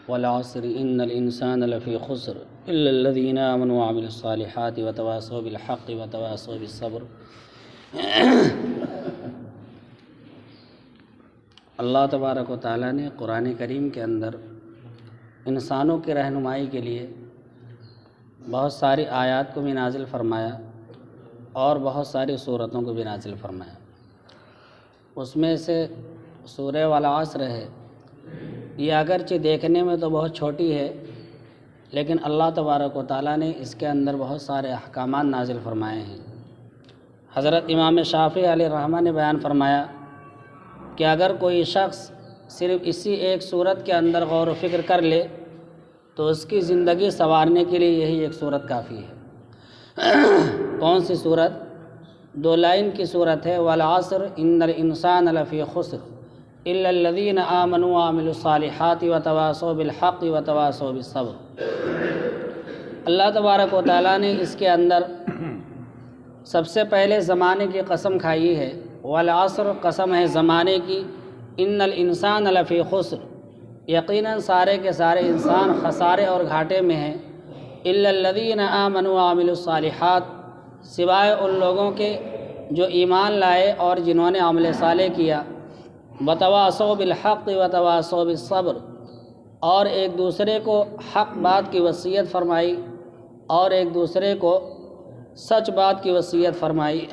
والعصر ان الانسان لفی خسر الا الذین آمنوا وعملوا الصالحات وتواصوا بالحق وتواصوا بالصبر۔ اللہ تبارک و تعالیٰ نے قرآن کریم کے اندر انسانوں کی رہنمائی کے لیے بہت ساری آیات کو بھی نازل فرمایا اور بہت ساری صورتوں کو بھی نازل فرمایا۔ اس میں سے سورہ والعصر ہے، یہ اگرچہ دیکھنے میں تو بہت چھوٹی ہے، لیکن اللہ تبارک و تعالیٰ نے اس کے اندر بہت سارے احکامات نازل فرمائے ہیں۔ حضرت امام شافعی علیہ رحمہ نے بیان فرمایا کہ اگر کوئی شخص صرف اسی ایک صورت کے اندر غور و فکر کر لے تو اس کی زندگی سنوارنے کے لیے یہی ایک صورت کافی ہے۔ کون سی صورت؟ 2 لائن کی صورت ہے، والعصر ان الانسان لفی خسر الا الذین آمنوا وعملوا الصالحات وتواصوا بالحق وتواصوا بالصبر۔ اللہ تبارک و تعالیٰ نے اس کے اندر سب سے پہلے زمانے کی قسم کھائی ہے، والعصر قسم ہے زمانے کی، ان الانسان لفی خسر، یقیناً سارے کے سارے انسان خسارے اور گھاٹے میں ہیں، الا الذین آمنوا وعملوا الصالحات، سوائے ان لوگوں کے جو ایمان لائے اور جنہوں نے عمل صالح کیا، وتواصوا بالحق وتواصوا بالصبر، اور ایک دوسرے کو حق بات کی وصیت فرمائی اور ایک دوسرے کو سچ بات کی وصیت فرمائی،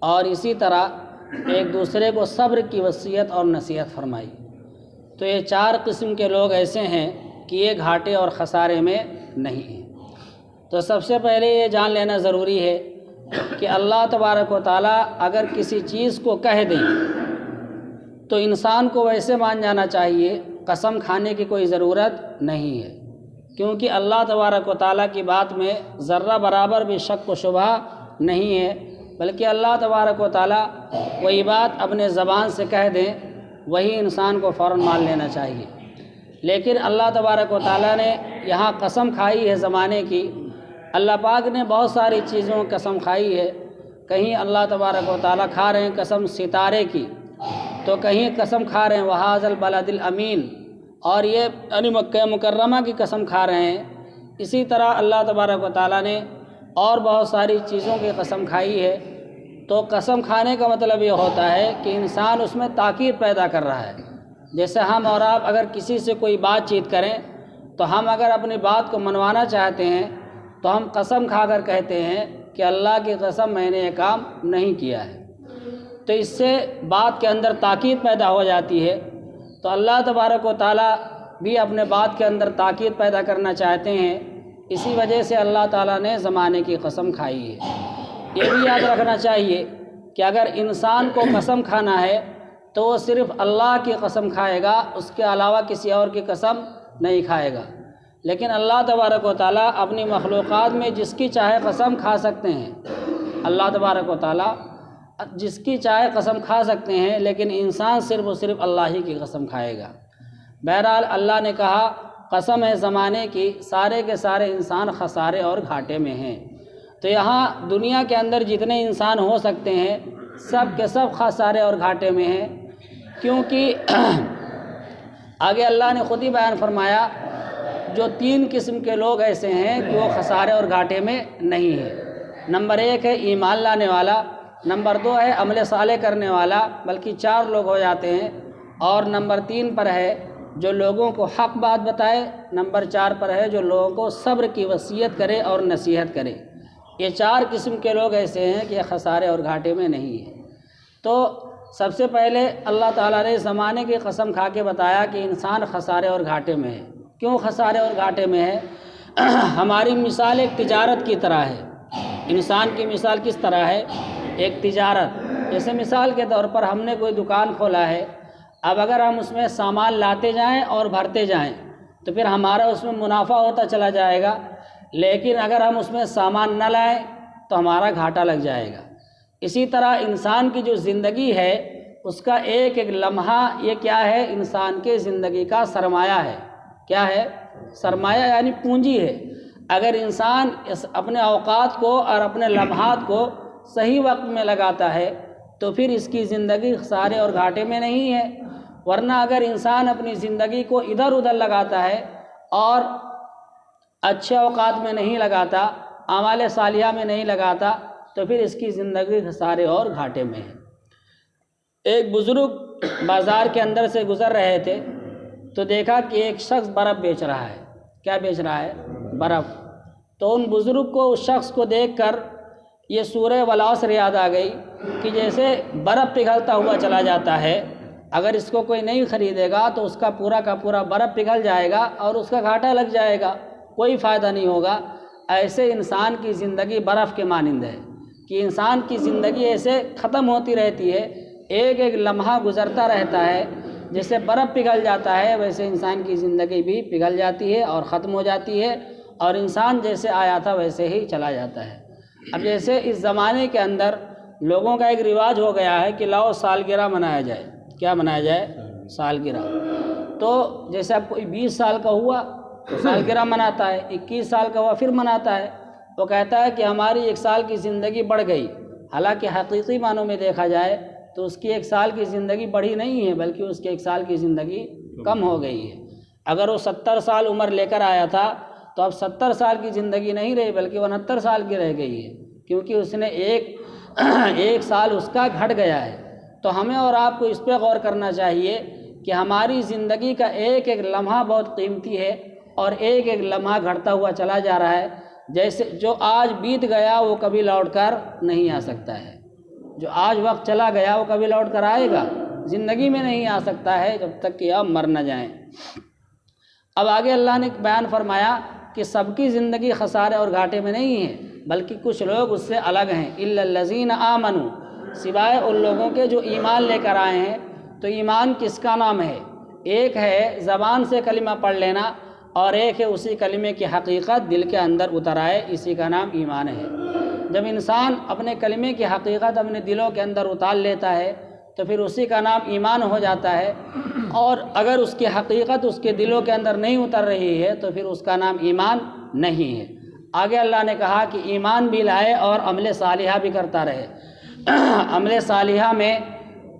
اور اسی طرح ایک دوسرے کو صبر کی وصیت اور نصیحت فرمائی۔ تو یہ 4 قسم کے لوگ ایسے ہیں کہ یہ گھاٹے اور خسارے میں نہیں ہیں۔ تو سب سے پہلے یہ جان لینا ضروری ہے کہ اللہ تبارک و تعالیٰ اگر کسی چیز کو کہہ دیں تو انسان کو ویسے مان جانا چاہیے، قسم کھانے کی کوئی ضرورت نہیں ہے، کیونکہ اللہ تبارک و تعالیٰ کی بات میں ذرہ برابر بھی شک و شبہ نہیں ہے، بلکہ اللہ تبارک و تعالیٰ کوئی بات اپنے زبان سے کہہ دیں وہی انسان کو فوراً مان لینا چاہیے۔ لیکن اللہ تبارک و تعالیٰ نے یہاں قسم کھائی ہے زمانے کی، اللہ پاک نے بہت ساری چیزوں کی قسم کھائی ہے۔ کہیں اللہ تبارک و تعالیٰ کھا رہے ہیں قسم ستارے کی، تو کہیں قسم کھا رہے ہیں وہذا البلد الامین، اور یہ یعنی مکہ مکرمہ کی قسم کھا رہے ہیں۔ اسی طرح اللہ تبارک و تعالیٰ نے اور بہت ساری چیزوں کی قسم کھائی ہے۔ تو قسم کھانے کا مطلب یہ ہوتا ہے کہ انسان اس میں تاکید پیدا کر رہا ہے۔ جیسے ہم اور آپ اگر کسی سے کوئی بات چیت کریں تو ہم اگر اپنی بات کو منوانا چاہتے ہیں تو ہم قسم کھا کر کہتے ہیں کہ اللہ کی قسم میں نے یہ کام نہیں کیا ہے، تو اس سے بات کے اندر تاکید پیدا ہو جاتی ہے۔ تو اللہ تبارک و تعالیٰ بھی اپنے بات کے اندر تاکید پیدا کرنا چاہتے ہیں، اسی وجہ سے اللہ تعالیٰ نے زمانے کی قسم کھائی ہے۔ یہ بھی یاد رکھنا چاہیے کہ اگر انسان کو قسم کھانا ہے تو وہ صرف اللہ کی قسم کھائے گا، اس کے علاوہ کسی اور کی قسم نہیں کھائے گا۔ لیکن اللہ تبارک و تعالیٰ اپنی مخلوقات میں جس کی چاہے قسم کھا سکتے ہیں، اللہ تبارک و تعالیٰ جس کی چاہے قسم کھا سکتے ہیں، لیکن انسان صرف و صرف اللہ ہی کی قسم کھائے گا۔ بہرحال اللہ نے کہا قسم ہے زمانے کی، سارے کے سارے انسان خسارے اور گھاٹے میں ہیں۔ تو یہاں دنیا کے اندر جتنے انسان ہو سکتے ہیں سب کے سب خسارے اور گھاٹے میں ہیں، کیونکہ آگے اللہ نے خود ہی بیان فرمایا جو 3 قسم کے لوگ ایسے ہیں کہ وہ خسارے اور گھاٹے میں نہیں ہیں۔ نمبر 1 ہے ایمان لانے والا، نمبر 2 ہے عمل صالح کرنے والا، بلکہ 4 لوگ ہو جاتے ہیں، اور نمبر 3 پر ہے جو لوگوں کو حق بات بتائے، نمبر 4 پر ہے جو لوگوں کو صبر کی وصیت کرے اور نصیحت کرے۔ یہ 4 قسم کے لوگ ایسے ہیں کہ خسارے اور گھاٹے میں نہیں ہیں۔ تو سب سے پہلے اللہ تعالیٰ نے زمانے کی قسم کھا کے بتایا کہ انسان خسارے اور گھاٹے میں ہے۔ کیوں خسارے اور گھاٹے میں ہے؟ ہماری مثال ایک تجارت کی طرح ہے۔ انسان کی مثال کس طرح ہے؟ ایک تجارت۔ جیسے مثال کے طور پر ہم نے کوئی دکان کھولا ہے، اب اگر ہم اس میں سامان لاتے جائیں اور بھرتے جائیں تو پھر ہمارا اس میں منافع ہوتا چلا جائے گا، لیکن اگر ہم اس میں سامان نہ لائیں تو ہمارا گھاٹا لگ جائے گا۔ اسی طرح انسان کی جو زندگی ہے اس کا ایک ایک لمحہ یہ کیا ہے؟ انسان کے زندگی کا سرمایہ ہے۔ کیا ہے؟ سرمایہ یعنی پونجی ہے۔ اگر انسان اپنے اوقات کو اور اپنے لمحات کو صحیح وقت میں لگاتا ہے تو پھر اس کی زندگی خسارے اور گھاٹے میں نہیں ہے۔ ورنہ اگر انسان اپنی زندگی کو ادھر ادھر لگاتا ہے اور اچھے اوقات میں نہیں لگاتا، اعمال صالحہ میں نہیں لگاتا، تو پھر اس کی زندگی خسارے اور گھاٹے میں ہے۔ ایک بزرگ بازار کے اندر سے گزر رہے تھے تو دیکھا کہ ایک شخص برف بیچ رہا ہے۔ کیا بیچ رہا ہے؟ برف۔ تو ان بزرگ کو، اس شخص کو دیکھ کر یہ سورہ والعصر یاد آ گئی کہ جیسے برف پگھلتا ہوا چلا جاتا ہے، اگر اس کو کوئی نہیں خریدے گا تو اس کا پورا برف پگھل جائے گا اور اس کا گھاٹا لگ جائے گا، کوئی فائدہ نہیں ہوگا۔ ایسے انسان کی زندگی برف کے مانند ہے کہ انسان کی زندگی ایسے ختم ہوتی رہتی ہے، ایک ایک لمحہ گزرتا رہتا ہے، جیسے برف پگھل جاتا ہے ویسے انسان کی زندگی بھی پگھل جاتی ہے اور ختم ہو جاتی ہے، اور انسان جیسے آیا تھا ویسے ہی چلا جاتا ہے۔ اب جیسے اس زمانے کے اندر لوگوں کا ایک رواج ہو گیا ہے کہ لاؤ سالگرہ منایا جائے۔ کیا منایا جائے؟ سالگرہ۔ تو جیسے اب کوئی 20 سال کا ہوا تو سالگرہ مناتا ہے، 21 سال کا ہوا پھر مناتا ہے۔ وہ کہتا ہے کہ ہماری 1 سال کی زندگی بڑھ گئی، حالانکہ حقیقی معنوں میں دیکھا جائے تو اس کی 1 سال کی زندگی بڑھی نہیں ہے، بلکہ اس کی 1 سال کی زندگی کم ہو گئی ہے۔ اگر وہ 70 سال عمر لے کر آیا تھا تو اب 70 سال کی زندگی نہیں رہی بلکہ 69 سال کی رہ گئی ہے، کیونکہ اس نے ایک سال اس کا گھٹ گیا ہے۔ تو ہمیں اور آپ کو اس پہ غور کرنا چاہیے کہ ہماری زندگی کا ایک ایک لمحہ بہت قیمتی ہے اور ایک ایک لمحہ گھٹتا ہوا چلا جا رہا ہے۔ جیسے جو آج بیت گیا وہ کبھی لوٹ کر نہیں آ سکتا ہے، جو آج وقت چلا گیا وہ کبھی لوٹ کر آئے گا؟ زندگی میں نہیں آ سکتا ہے جب تک کہ آپ مر نہ جائیں۔ اب آگے اللہ نے بیان فرمایا کہ سب کی زندگی خسارے اور گھاٹے میں نہیں ہے، بلکہ کچھ لوگ اس سے الگ ہیں۔ الا الذین آمنوا، سوائے ان لوگوں کے جو ایمان لے کر آئے ہیں۔ تو ایمان کس کا نام ہے؟ ایک ہے زبان سے کلمہ پڑھ لینا، اور ایک ہے اسی کلمے کی حقیقت دل کے اندر اتر آئے، اسی کا نام ایمان ہے۔ جب انسان اپنے کلمے کی حقیقت اپنے دلوں کے اندر اتار لیتا ہے تو پھر اسی کا نام ایمان ہو جاتا ہے، اور اگر اس کی حقیقت اس کے دلوں کے اندر نہیں اتر رہی ہے تو پھر اس کا نام ایمان نہیں ہے۔ آگے اللہ نے کہا کہ ایمان بھی لائے اور عمل صالحہ بھی کرتا رہے۔ عمل صالحہ میں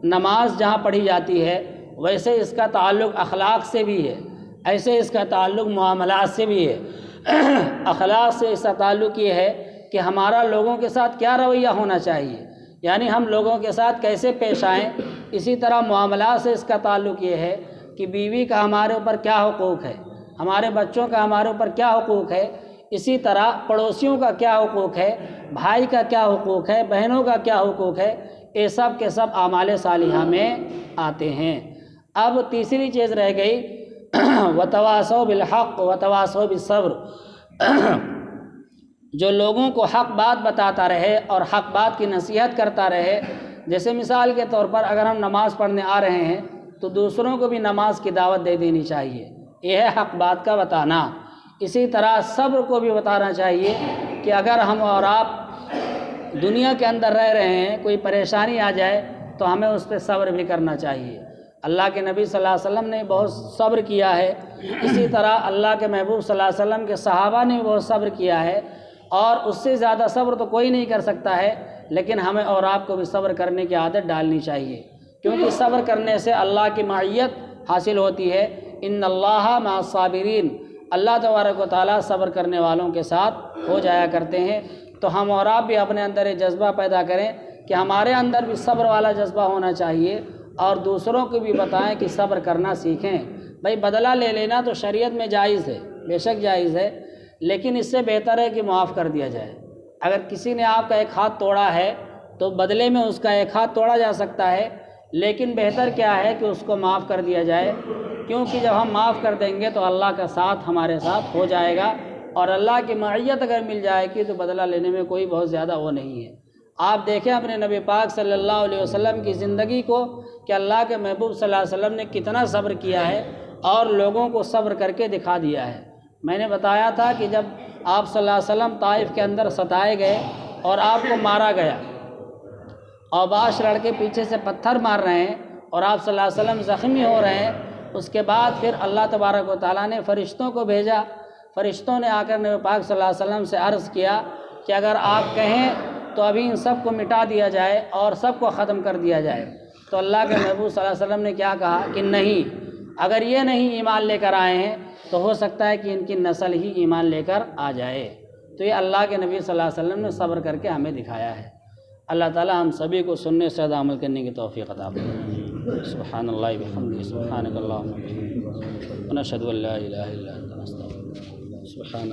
نماز جہاں پڑھی جاتی ہے ویسے اس کا تعلق اخلاق سے بھی ہے، ایسے اس کا تعلق معاملات سے بھی ہے۔ اخلاق سے اس کا تعلق یہ ہے کہ ہمارا لوگوں کے ساتھ کیا رویہ ہونا چاہیے، یعنی ہم لوگوں کے ساتھ کیسے پیش آئیں۔ اسی طرح معاملات سے اس کا تعلق یہ ہے کہ بیوی کا ہمارے اوپر کیا حقوق ہے، ہمارے بچوں کا ہمارے اوپر کیا حقوق ہے، اسی طرح پڑوسیوں کا کیا حقوق ہے، بھائی کا کیا حقوق ہے، بہنوں کا کیا حقوق ہے، یہ سب کے سب اعمال صالحہ میں آتے ہیں۔ اب تیسری چیز رہ گئی وتواصوا بالحق وتواصوا بالصبر، جو لوگوں کو حق بات بتاتا رہے اور حق بات کی نصیحت کرتا رہے۔ جیسے مثال کے طور پر اگر ہم نماز پڑھنے آ رہے ہیں تو دوسروں کو بھی نماز کی دعوت دے دینی چاہیے، یہ ہے حق بات کا بتانا۔ اسی طرح صبر کو بھی بتانا چاہیے کہ اگر ہم اور آپ دنیا کے اندر رہ رہے ہیں، کوئی پریشانی آ جائے تو ہمیں اس پہ صبر بھی کرنا چاہیے۔ اللہ کے نبی صلی اللہ علیہ وسلم نے بہت صبر کیا ہے، اسی طرح اللہ کے محبوب صلی اللہ علیہ وسلم کے صحابہ نے بہت صبر کیا ہے، اور اس سے زیادہ صبر تو کوئی نہیں کر سکتا ہے، لیکن ہمیں اور آپ کو بھی صبر کرنے کی عادت ڈالنی چاہیے، کیونکہ صبر کرنے سے اللہ کی معیت حاصل ہوتی ہے۔ ان اللہ مع الصابرین، اللہ تبارک و تعالیٰ صبر کرنے والوں کے ساتھ ہو جایا کرتے ہیں۔ تو ہم اور آپ بھی اپنے اندر یہ جذبہ پیدا کریں کہ ہمارے اندر بھی صبر والا جذبہ ہونا چاہیے، اور دوسروں کو بھی بتائیں کہ صبر کرنا سیکھیں۔ بھائی بدلہ لے لینا تو شریعت میں جائز ہے، بے شک جائز ہے، لیکن اس سے بہتر ہے کہ معاف کر دیا جائے۔ اگر کسی نے آپ کا ایک ہاتھ توڑا ہے تو بدلے میں اس کا ایک ہاتھ توڑا جا سکتا ہے، لیکن بہتر کیا ہے کہ اس کو معاف کر دیا جائے، کیونکہ جب ہم معاف کر دیں گے تو اللہ کا ساتھ ہمارے ساتھ ہو جائے گا، اور اللہ کی معیت اگر مل جائے گی تو بدلہ لینے میں کوئی بہت زیادہ وہ نہیں ہے۔ آپ دیکھیں اپنے نبی پاک صلی اللہ علیہ وسلم کی زندگی کو کہ اللہ کے محبوب صلی اللہ علیہ وسلم نے کتنا صبر کیا ہے اور لوگوں کو صبر کر کے دکھا دیا ہے۔ میں نے بتایا تھا کہ جب آپ صلی اللہ علیہ وسلم طائف کے اندر ستائے گئے اور آپ کو مارا گیا، اور بعض لڑکے پیچھے سے پتھر مار رہے ہیں اور آپ صلی اللہ علیہ وسلم زخمی ہو رہے ہیں، اس کے بعد پھر اللہ تبارک و تعالیٰ نے فرشتوں کو بھیجا۔ فرشتوں نے آ کر نبی پاک صلی اللہ علیہ وسلم سے عرض کیا کہ اگر آپ کہیں تو ابھی ان سب کو مٹا دیا جائے اور سب کو ختم کر دیا جائے۔ تو اللہ کے محبوب صلی اللہ علیہ وسلم نے کیا کہا کہ نہیں، اگر یہ نہیں ایمان لے کر آئے ہیں تو ہو سکتا ہے کہ ان کی نسل ہی ایمان لے کر آ جائے۔ تو یہ اللہ کے نبی صلی اللہ علیہ وسلم نے صبر کر کے ہمیں دکھایا ہے۔ اللہ تعالیٰ ہم سبھی کو سننے سے زیادہ عمل کرنے کی توفیق عطا فرمائے۔ سبحان اللہ بحمدہ، سبحانک اللہم وبحمدک، ونشہد ان لا الہ الا انت، نستغفرک۔ سبحان